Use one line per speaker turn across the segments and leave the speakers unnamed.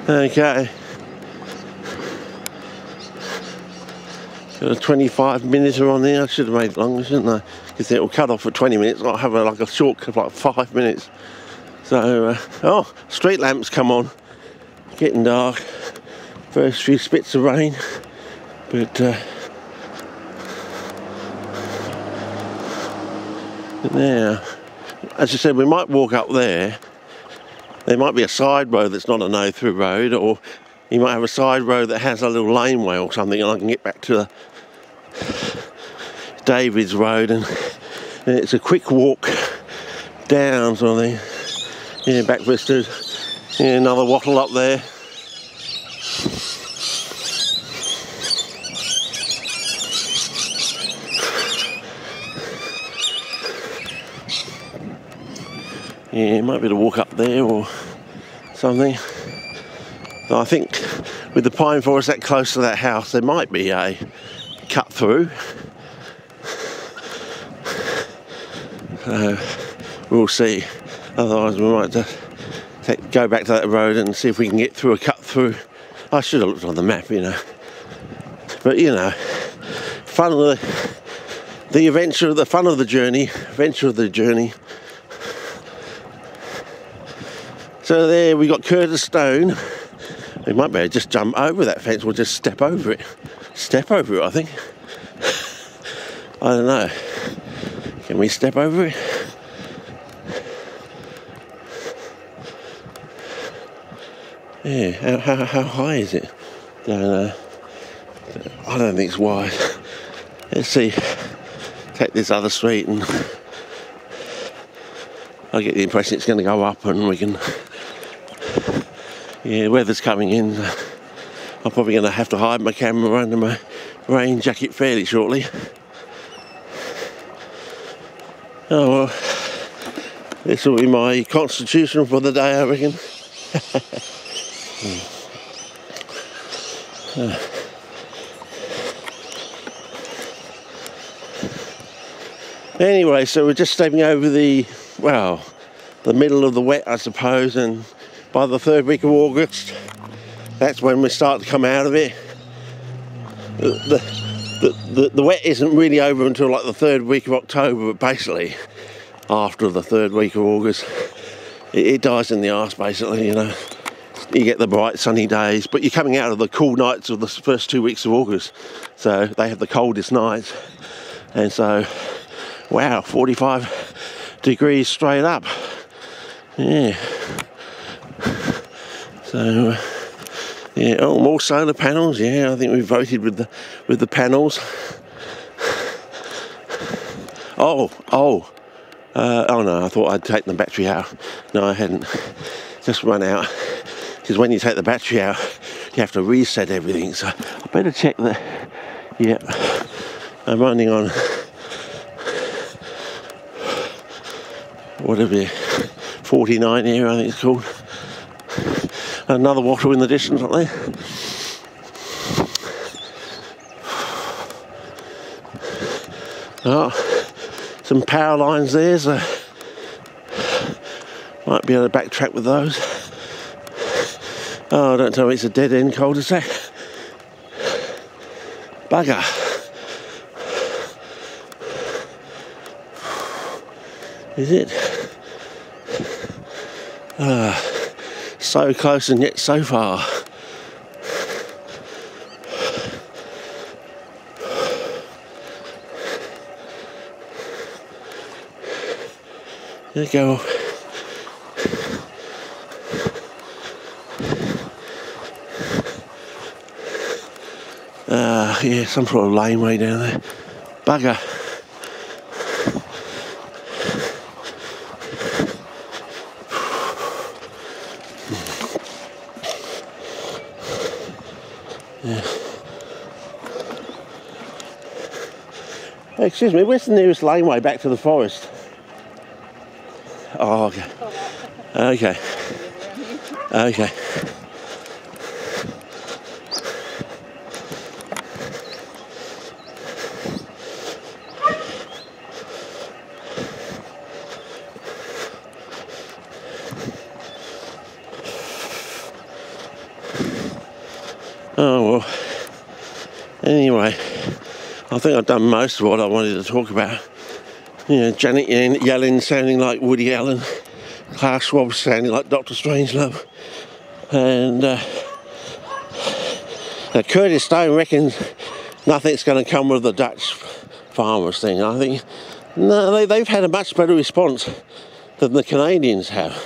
Okay. Got a 25-minute on there. I should have made it longer, shouldn't I? Because it'll cut off at 20 minutes. I'll have like a shortcut of like 5 minutes. So, oh, street lamps come on. Getting dark. First few spits of rain. But now, as I said, we might walk up there. There might be a side road that's not a no-through road, or you might have a side road that has a little laneway or something, and I can get back to David's Road, and it's a quick walk down sort of thing. Yeah, back vistas. Yeah, another wattle up there. Yeah, it might be able to walk up there or something. So I think with the pine forest that close to that house, there might be a cut through. So we'll see. Otherwise, we might just go back to that road and see if we can get through a cut through. I should have looked on the map, you know. But you know, fun of the adventure, the fun of the journey, adventure of the journey. So there we got Curtis Stone. We might be able to just jump over that fence. We'll just step over it. Step over it, I think. I don't know. Can we step over it? Yeah, how high is it? Don't know. I don't think it's wide. Let's see. Take this other street and I get the impression it's going to go up and we can... Yeah, weather's coming in. I'm probably going to have to hide my camera under my rain jacket fairly shortly. Oh well, this will be my constitution for the day, I reckon. Anyway, so we're just stepping over the, well, the middle of the wet, I suppose, and by the third week of August, that's when we start to come out of it. The wet isn't really over until like the third week of October, but basically after the third week of August, it dies in the arse, basically, you know. You get the bright sunny days, but you're coming out of the cool nights of the first 2 weeks of August, so they have the coldest nights, and so, wow, 45 degrees straight up. Yeah. So, yeah, oh, more solar panels. Yeah, I think we voted with the panels. Oh no, I thought I'd taken the battery out. No, I hadn't. Just run out. Because when you take the battery out, you have to reset everything. So I better check that. Yeah, I'm running on whatever 49 here, I think it's called. Another wattle in the distance up there. Oh, some power lines there, so might be able to backtrack with those. Oh, don't tell me it's a dead end cul-de-sac. Bugger. Is it? So close and yet so far. There you go. Yeah, some sort of laneway down there. Bugger. Yeah. Excuse me, where's the nearest laneway back to the forest? Oh, okay. Okay. Okay. Oh well. Anyway, I think I've done most of what I wanted to talk about. You know, Janet Yellen sounding like Woody Allen, Klaus Schwab sounding like Dr. Strangelove, and Curtis Stone reckons nothing's going to come with the Dutch farmers thing. I think no, they've had a much better response than the Canadians have,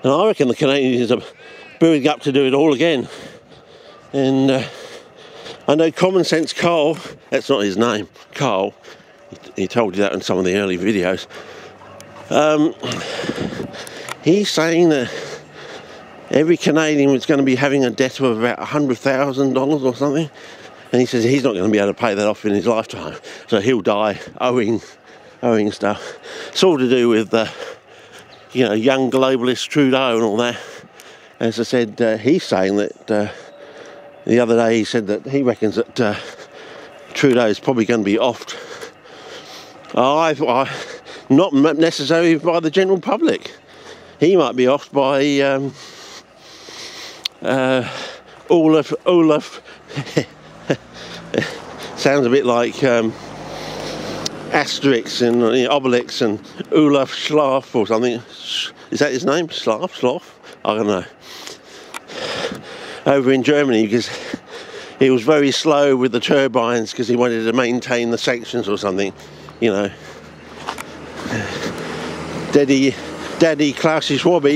and I reckon the Canadians are building up to do it all again. And I know Common Sense Carl, that's not his name, Carl, he told you that in some of the early videos. He's saying that every Canadian was going to be having a debt of about $100,000 or something, and he says he's not going to be able to pay that off in his lifetime, so he'll die owing stuff. It's all to do with you know, young globalist Trudeau and all that. As I said, he's saying that the other day he said that he reckons that Trudeau is probably going to be offed. Not necessarily by the general public. He might be offed by Olaf. Sounds a bit like Asterix and Obelix and Olaf Schlaf or something. Is that his name? Schlaf? I don't know. Over in Germany, because he was very slow with the turbines because he wanted to maintain the sanctions or something, you know. Daddy Klaus Schwab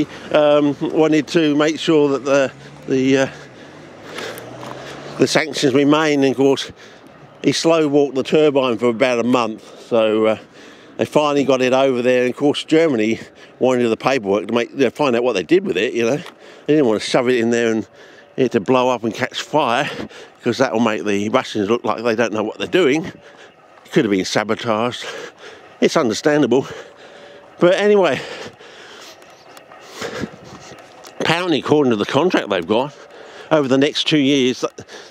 wanted to make sure that the sanctions remain, and of course he slow walked the turbine for about a month, so they finally got it over there. And of course Germany wanted the paperwork to find out what they did with it, you know. They didn't want to shove it in there and it to blow up and catch fire, because that will make the Russians look like they don't know what they're doing. It could have been sabotaged. It's understandable. But anyway, apparently according to the contract they've got, over the next 2 years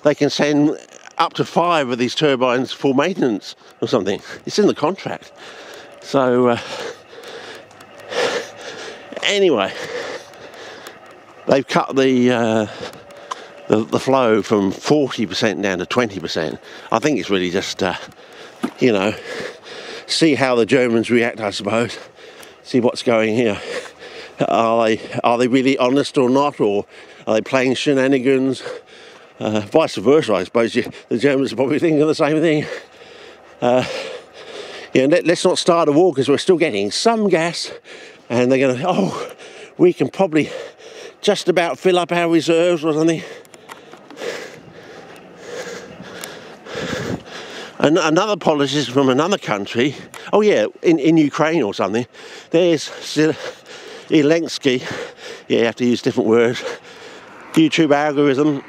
they can send up to 5 of these turbines for maintenance or something. It's in the contract. So anyway, they've cut the flow from 40% down to 20%. I think it's really just, you know, see how the Germans react, I suppose. See what's going here. Are they really honest or not, or are they playing shenanigans? Vice versa, I suppose. The Germans are probably thinking the same thing. Yeah, let's not start a war because we're still getting some gas, and they're going to, oh, we can probably just about fill up our reserves or something. Another politician from another country, oh yeah, in Ukraine or something, there's Zelensky, yeah, you have to use different words, YouTube algorithm,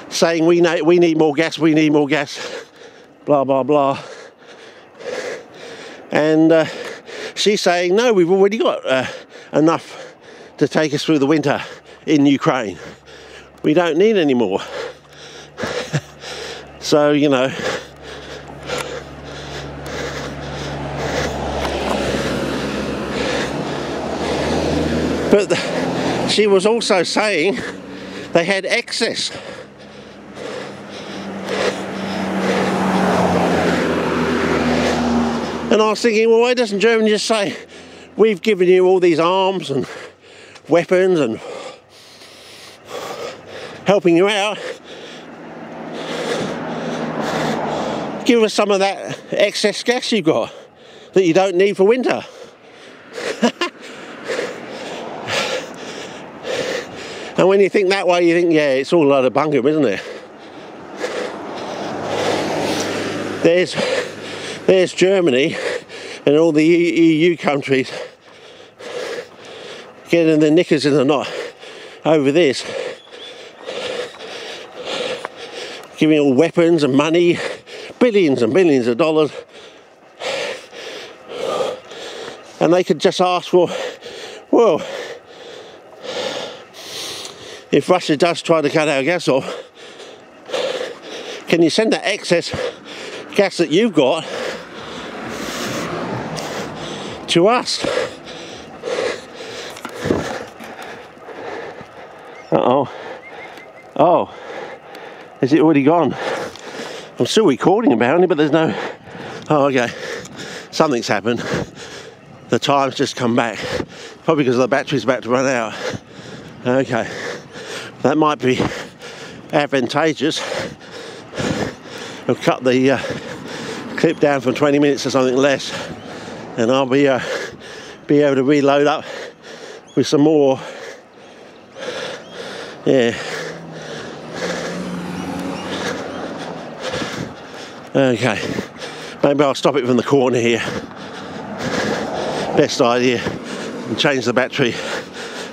saying we need more gas, blah, blah, blah. And she's saying, no, we've already got enough to take us through the winter in Ukraine. We don't need any more. So, you know, but she was also saying they had excess. And I was thinking, well, why doesn't Germany just say, we've given you all these arms and weapons and helping you out, give us some of that excess gas you've got that you don't need for winter. And when you think that way, you think, yeah, it's all a lot of bunkum, isn't it? There's Germany and all the EU countries getting their knickers in a knot over this, giving all weapons and money, billions and billions of dollars, and they could just ask for, well, if Russia does try to cut our gas off, can you send that excess gas that you've got to us? Is it already gone? I'm still recording apparently, but there's no... Oh, okay. Something's happened. The time's just come back. Probably because the battery's about to run out. Okay. That might be advantageous. I'll cut the clip down from 20 minutes to something less, and I'll be able to reload up with some more. Yeah. Okay. Maybe I'll stop it from the corner here. Best idea. And change the battery.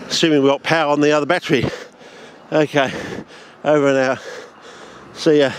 Assuming we've got power on the other battery. Okay. Over and out. See ya.